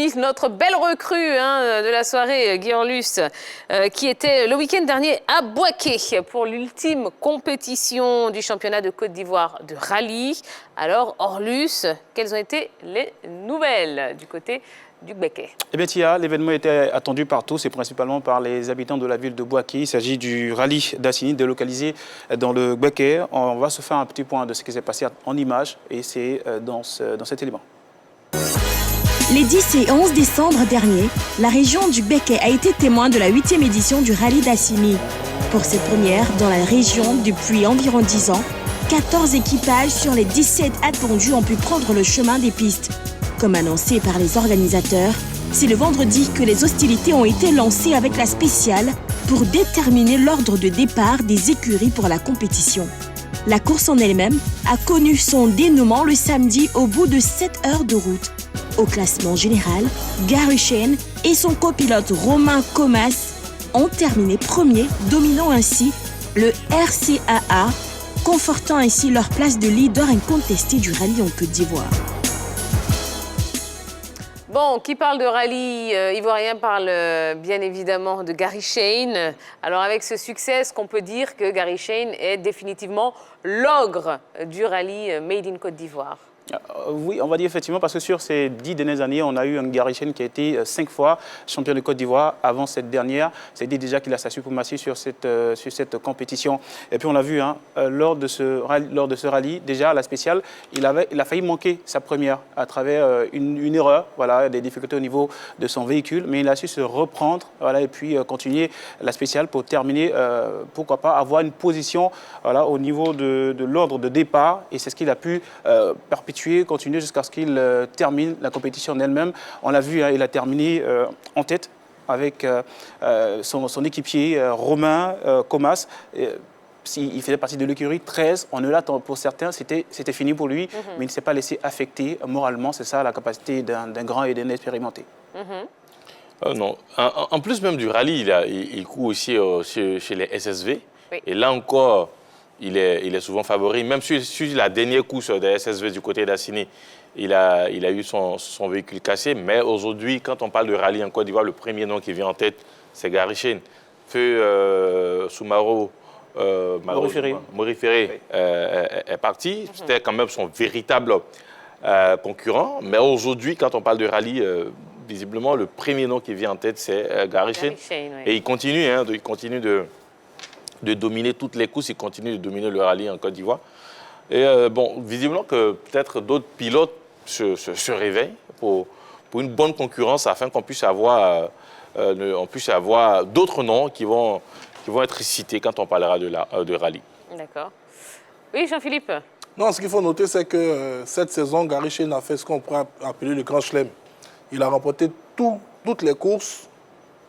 oui, notre belle recrue de la soirée, Guy Orlus, qui était le week-end dernier à Bouaké pour l'ultime compétition du championnat de Côte d'Ivoire de rallye. Alors, Orlus, quelles ont été les nouvelles du côté du Bouaké? Eh bien, Tia, l'événement était attendu par tous et principalement par les habitants de la ville de Bouaké. Il s'agit du rallye d'Assini délocalisé dans le Bouaké. On va se faire un petit point de ce qui s'est passé en images et c'est dans cet élément. Les 10 et 11 décembre dernier, la région du Bouaké a été témoin de la 8e édition du rallye d'Assini. Pour cette première dans la région depuis environ 10 ans, 14 équipages sur les 17 attendus ont pu prendre le chemin des pistes. Comme annoncé par les organisateurs, c'est le vendredi que les hostilités ont été lancées avec la spéciale pour déterminer l'ordre de départ des écuries pour la compétition. La course en elle-même a connu son dénouement le samedi au bout de 7 heures de route. Au classement général, Gary Shane et son copilote Romain Comas ont terminé premiers, dominant ainsi le RCAA, confortant ainsi leur place de leader incontesté du rallye en Côte d'Ivoire. Bon, qui parle de rallye ivoirien parle bien évidemment de Gary Shane. Alors avec ce succès, est-ce qu'on peut dire que Gary Shane est définitivement l'ogre du rallye Made in Côte d'Ivoire? Oui, on va dire effectivement, parce que sur ces 10 dernières années, on a eu un Gary Shane qui a été 5 fois champion de Côte d'Ivoire avant cette dernière. C'est dit déjà qu'il a sa suprématie sur cette compétition. Et puis on l'a vu, lors de ce rallye, déjà à la spéciale, il a failli manquer sa première à travers une erreur, voilà, des difficultés au niveau de son véhicule, mais il a su se reprendre, voilà, et puis continuer la spéciale pour terminer, pourquoi pas, avoir une position, voilà, au niveau de l'ordre de départ, et c'est ce qu'il a pu perpétuer, continuer jusqu'à ce qu'il termine la compétition en elle-même. On l'a vu, il a terminé en tête avec son équipier Romain Comas. Il faisait partie de l'écurie 13. On est là pour certains, c'était fini pour lui, mais il ne s'est pas laissé affecter moralement. C'est ça la capacité d'un grand et d'un expérimenté. Non. En plus même du rallye, il court aussi chez les SSV. Oui. Et là encore, il est souvent favori. Même sur la dernière course des SSV du côté d'Assini, il a eu son véhicule cassé. Mais aujourd'hui, quand on parle de rallye en Côte d'Ivoire, le premier nom qui vient en tête, c'est Gary Shane. Feu Soumaro Moriféré est parti. C'était quand même son véritable concurrent. Mais aujourd'hui, quand on parle de rallye, visiblement, le premier nom qui vient en tête, c'est Gary Shane. Oui. Et il continue, de dominer toutes les courses, il continue de dominer le rallye en Côte d'Ivoire. Et bon, visiblement que peut-être d'autres pilotes se réveillent pour une bonne concurrence afin qu'on puisse avoir, d'autres noms qui vont être cités quand on parlera de rallye. D'accord. Oui, Jean-Philippe? Non, ce qu'il faut noter, c'est que cette saison, Gary Shane a fait ce qu'on pourrait appeler le Grand Chelem. Il a remporté toutes les courses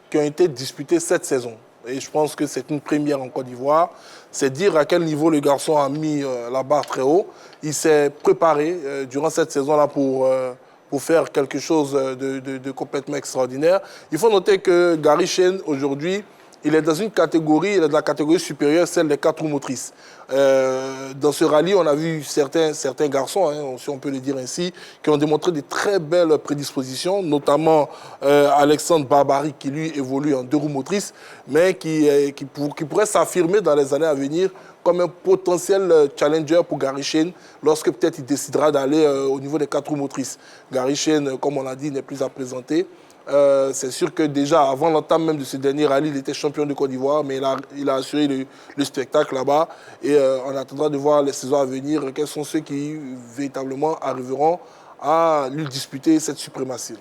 qui ont été disputées cette saison. Et je pense que c'est une première en Côte d'Ivoire. C'est dire à quel niveau le garçon a mis la barre très haut. Il s'est préparé durant cette saison-là pour faire quelque chose de complètement extraordinaire. Il faut noter que Gary Shane, aujourd'hui, il est dans une catégorie, il est de la catégorie supérieure, celle des 4 roues motrices. Dans ce rallye, on a vu certains garçons, si on peut le dire ainsi, qui ont démontré de très belles prédispositions, notamment Alexandre Barbary, qui lui évolue en 2 roues motrices, mais qui pourrait s'affirmer dans les années à venir comme un potentiel challenger pour Gary Shane, lorsque peut-être il décidera d'aller au niveau des 4 roues motrices. Gary Shane, comme on l'a dit, n'est plus à présenter. C'est sûr que déjà, avant l'entame même de ce dernier rallye, il était champion de Côte d'Ivoire, mais il a assuré le spectacle là-bas. Et on attendra de voir les saisons à venir, quels sont ceux qui véritablement arriveront à lui disputer cette suprématie.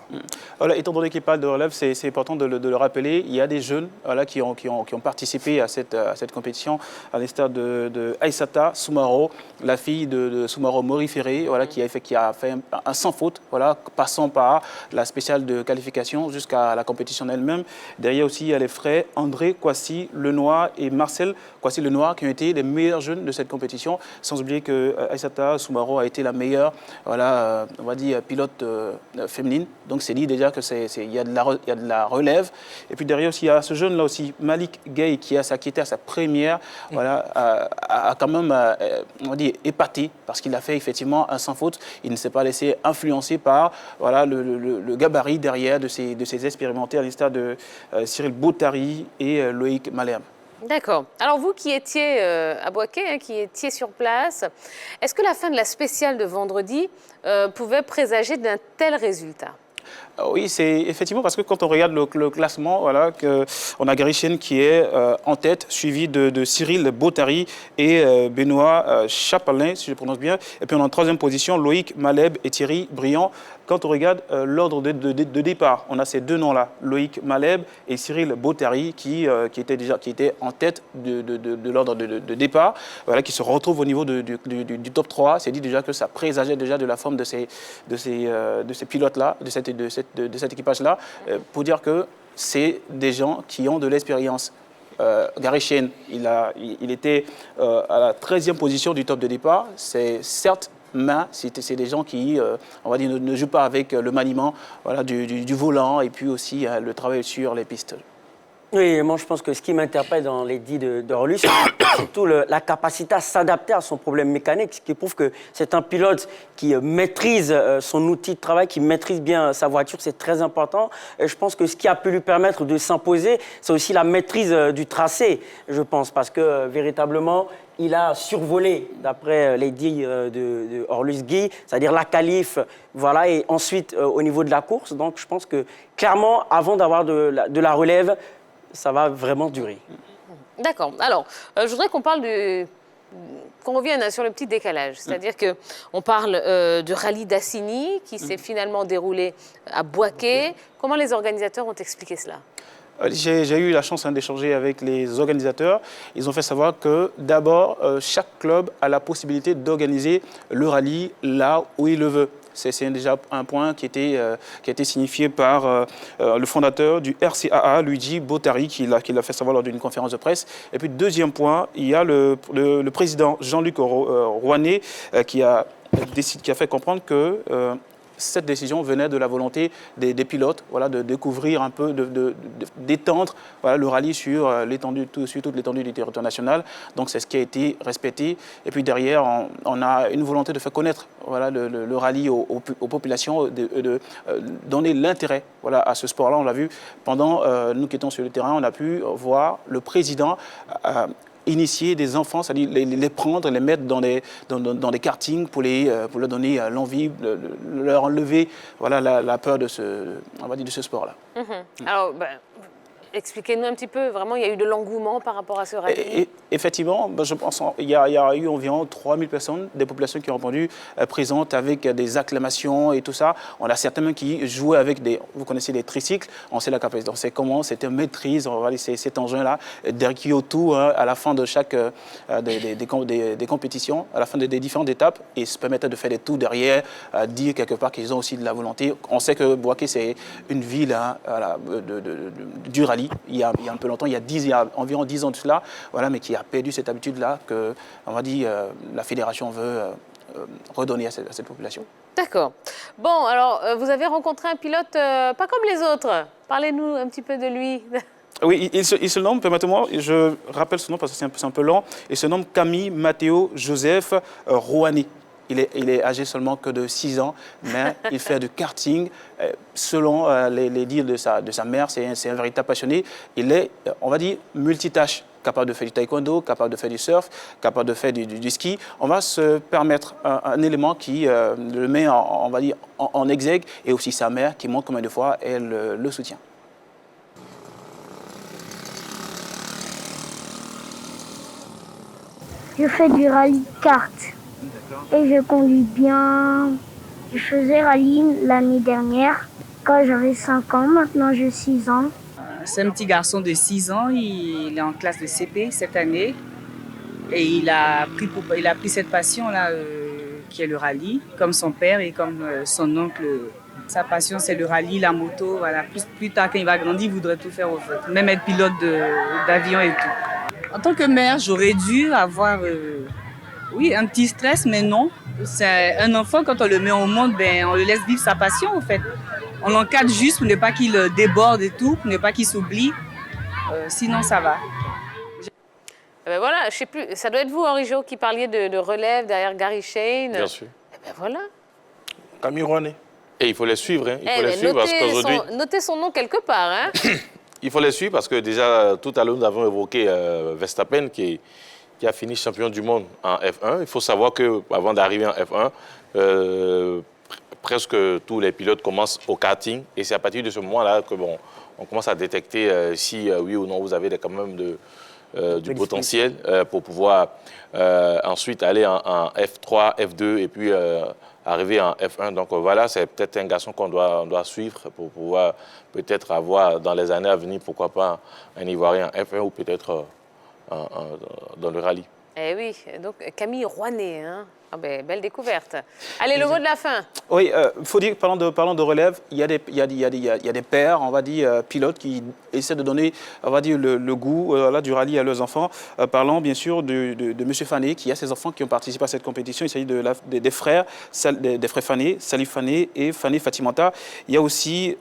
Voilà, étant donné qu'il parle de relève, c'est important de le rappeler. Il y a des jeunes qui ont participé à cette compétition, à l'instar de Aïssata Soumaro, la fille de Soumaro Moriféré, qui a fait un sans faute, passant par la spéciale de qualification jusqu'à la compétition elle-même. Derrière aussi, il y a les frères André Kwasi Lenoir et Marcel Kwasi Lenoir qui ont été les meilleurs jeunes de cette compétition, sans oublier que Aïssata Soumaro a été la meilleure, va dire, pilote féminine. Donc c'est dit déjà qu'il y a de la relève. Et puis derrière aussi, il y a ce jeune-là aussi, Malik Gueye, qui était à sa première, voilà, a quand même, on va dire, épaté, parce qu'il a fait effectivement un sans faute. Il ne s'est pas laissé influencer par voilà, le gabarit derrière de ces expérimentés, à l'instar de Cyril Boutari et Loïc Malherbe. D'accord. Alors vous qui étiez à Boaké, hein, qui étiez sur place, est-ce que la fin de la spéciale de vendredi pouvait présager d'un tel résultat ? Oui, c'est effectivement parce que quand on regarde le classement, voilà, on a Garichen qui est en tête, suivi de Cyril Boutari et Benoît Chapalin, si je prononce bien. Et puis on a en troisième position Loïc Malherbe et Thierry Briand. Quand on regarde l'ordre de départ, on a ces deux noms-là, Loïc Malherbe et Cyril Boutari, qui étaient en tête de l'ordre de départ, voilà, qui se retrouvent au niveau du top 3. C'est dit déjà que ça présageait déjà de la forme de ces pilotes-là, de cet équipage-là, pour dire que c'est des gens qui ont de l'expérience. Garichen, il était à la 13e position du top de départ. C'est certes, mais c'est des gens qui, on va dire, ne jouent pas avec le maniement, voilà, du volant et puis aussi le travail sur les pistes. Oui, moi je pense que ce qui m'interpelle dans les dits d'Orlus, c'est surtout la capacité à s'adapter à son problème mécanique, ce qui prouve que c'est un pilote qui maîtrise son outil de travail, qui maîtrise bien sa voiture, c'est très important. Et je pense que ce qui a pu lui permettre de s'imposer, c'est aussi la maîtrise du tracé, je pense, parce que véritablement, il a survolé, d'après les dits de Orlus Guy, c'est-à-dire la qualif, voilà, et ensuite au niveau de la course. Donc je pense que clairement, avant d'avoir de la relève, ça va vraiment durer. D'accord. Alors, je voudrais qu'on revienne sur le petit décalage. C'est-à-dire qu'on parle du rallye d'Assigny qui s'est finalement déroulé à Boaké. Comment les organisateurs ont expliqué cela ? J'ai eu la chance d'échanger avec les organisateurs. Ils ont fait savoir que d'abord, chaque club a la possibilité d'organiser le rallye là où il le veut. C'est déjà un point qui a été signifié par le fondateur du RCAA, Luigi Bottari, qui l'a fait savoir lors d'une conférence de presse. Et puis, deuxième point, il y a le président Jean-Luc Rouanet qui a fait comprendre que cette décision venait de la volonté des pilotes, voilà, de découvrir un peu, d'étendre voilà, le rallye sur toute l'étendue du territoire national. Donc c'est ce qui a été respecté. Et puis derrière, on a une volonté de faire connaître voilà, le rallye aux populations, de donner l'intérêt voilà, à ce sport-là. On l'a vu pendant, nous qui étions sur le terrain, on a pu voir le président initier des enfants, c'est-à-dire les prendre, les mettre dans des kartings pour leur donner l'envie, leur enlever voilà, la peur de ce sport-là. Alors, expliquez-nous un petit peu, vraiment, il y a eu de l'engouement par rapport à ce rallye. Effectivement, je pense qu'il y a eu environ 3000 personnes, des populations qui ont répondu présentes avec des acclamations et tout ça. On a certains qui jouaient avec vous connaissez les tricycles, on sait la capacité, on sait comment, c'était maîtrise, on va dire, cet engin-là, derrière tout à la fin de chaque des compétitions, à la fin des différentes étapes, et se permettait de faire des tours derrière, dire quelque part qu'ils ont aussi de la volonté. On sait que Boaké, c'est une ville voilà, du rallye. Il y a un peu longtemps, il y a environ 10 ans de cela, voilà, mais qui a perdu cette habitude-là que, on va dire, la fédération veut redonner à cette population. D'accord. Bon, alors, vous avez rencontré un pilote pas comme les autres. Parlez-nous un petit peu de lui. Oui, il se nomme, permettez-moi, je rappelle son nom parce que c'est un peu lent, il se nomme Camille Matteo Joseph Rouanet. Il est âgé seulement que de 6 ans, mais il fait du karting. Selon les dires de sa mère, c'est un véritable passionné. Il est, on va dire, multitâche, capable de faire du taekwondo, capable de faire du surf, capable de faire du ski. On va se permettre un élément qui le met, on va dire, en exergue, et aussi sa mère qui montre combien de fois elle le soutient. Je fais du rallye kart. Et je conduis bien. Je faisais rallye l'année dernière, quand j'avais 5 ans, maintenant j'ai 6 ans. C'est un petit garçon de 6 ans, il est en classe de CP cette année. Et il a pris cette passion-là, qui est le rallye, comme son père et comme son oncle. Sa passion, c'est le rallye, la moto. Voilà. Plus tard, quand il va grandir, il voudrait tout faire, en fait. Même être pilote d'avion et tout. En tant que mère, j'aurais dû avoir Oui, un petit stress, mais non. C'est un enfant, quand on le met au monde, ben, on le laisse vivre sa passion, en fait. On l'encadre juste pour ne pas qu'il déborde et tout, pour ne pas qu'il s'oublie. Sinon, ça va. Ben voilà, je sais plus, ça doit être vous, Henri Jo, qui parliez de relève derrière Gary Shane. Bien sûr. Ben voilà. Camille Rouanet. Et il faut les suivre, hein. Il faut Eh, les mais suivre parce qu'aujourd'hui... notez son nom quelque part. Hein. Il faut les suivre parce que déjà, tout à l'heure, nous avons évoqué Verstappen qui a fini champion du monde en F1. Il faut savoir qu'avant d'arriver en F1, presque tous les pilotes commencent au karting. Et c'est à partir de ce moment-là que on commence à détecter si oui ou non vous avez quand même du potentiel pour pouvoir ensuite aller en F3, F2 et puis arriver en F1. Donc voilà, c'est peut-être un garçon qu'on doit suivre pour pouvoir peut-être avoir dans les années à venir, pourquoi pas, un Ivoirien en F1 ou peut-être dans le rallye. Eh oui, donc Camille Rouanet, hein. Ah ben, belle découverte. Allez, le mot de la fin. Oui, il faut dire, parlant de relève, il y a des pères, on va dire, pilotes qui essaient de donner, on va dire, le goût du rallye à leurs enfants. Parlons bien sûr de M. Fané, qui a ses enfants qui ont participé à cette compétition. Il s'agit des frères Fané, Salif Fané et Fané Fatimata. Il y a aussi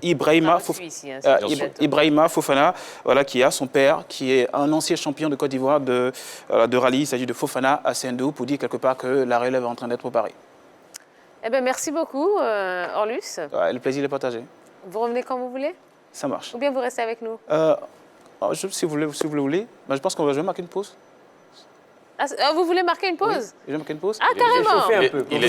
Ibrahima Fofana, voilà, qui a son père, qui est un ancien champion de Côte d'Ivoire de rallye. Il s'agit de Fofana Asendo, pour dire quelque part que la relève est en train d'être préparée. Eh bien, merci beaucoup, Orlus. Ouais, le plaisir est partagé. Vous revenez quand vous voulez? Ça marche. Ou bien vous restez avec nous? Si vous le voulez, je pense qu'on va marquer une pause. Vous voulez marquer une pause? Oui, je vais marquer une pause. Ah, carrément. Il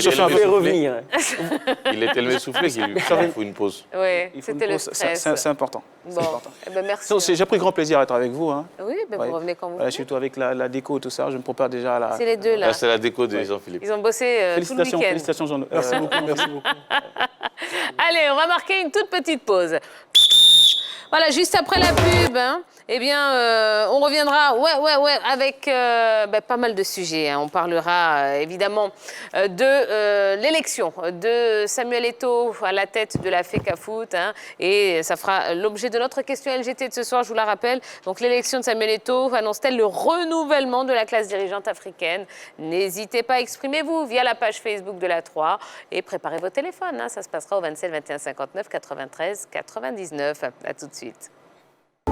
est tellement essoufflé qu'il faut une pause. Oui, c'était le stress. C'est important. Bon, eh ben, merci. J'ai pris grand plaisir à être avec vous. Hein. Oui, ben vous revenez quand vous voulez. Surtout avec la déco et tout ça, je me prépare déjà à la... C'est les deux, là. C'est la déco de Jean-Philippe. Ils ont bossé tout le week-end. Félicitations, Jean. Merci beaucoup, merci beaucoup. Allez, on va marquer une toute petite pause. Voilà, juste après la pub, hein, eh bien, on reviendra avec pas mal de sujets. Hein. On parlera évidemment de l'élection de Samuel Eto'o à la tête de la FECAFOOT. Hein, et ça fera l'objet de notre question LGT de ce soir, je vous la rappelle. Donc l'élection de Samuel Eto'o annonce-t-elle le renouvellement de la classe dirigeante africaine? N'hésitez pas, exprimez-vous via la page Facebook de la 3 et préparez vos téléphones. Hein, ça se passera au 27 21 59 93 99. À tout de suite.